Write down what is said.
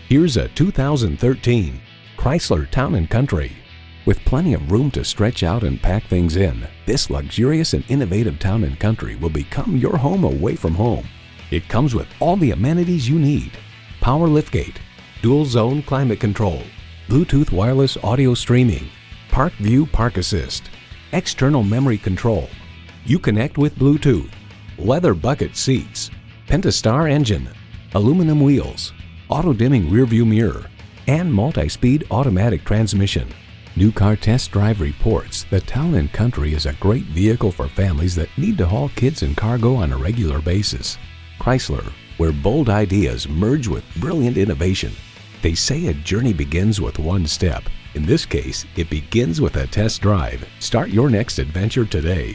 Here's a 2013 Chrysler Town & Country. With plenty of room to stretch out and pack things in, this luxurious and innovative Town & Country will become your home away from home. It comes with all the amenities you need: power liftgate, dual zone climate control, Bluetooth wireless audio streaming, ParkView Park Assist, external memory control, Uconnect with Bluetooth, leather bucket seats, Pentastar engine, aluminum wheels, auto-dimming rearview mirror, and multi-speed automatic transmission. New Car Test Drive reports that Town & Country is a great vehicle for families that need to haul kids and cargo on a regular basis. Chrysler, where bold ideas merge with brilliant innovation. They say a journey begins with one step. In this case, it begins with a test drive. Start your next adventure today.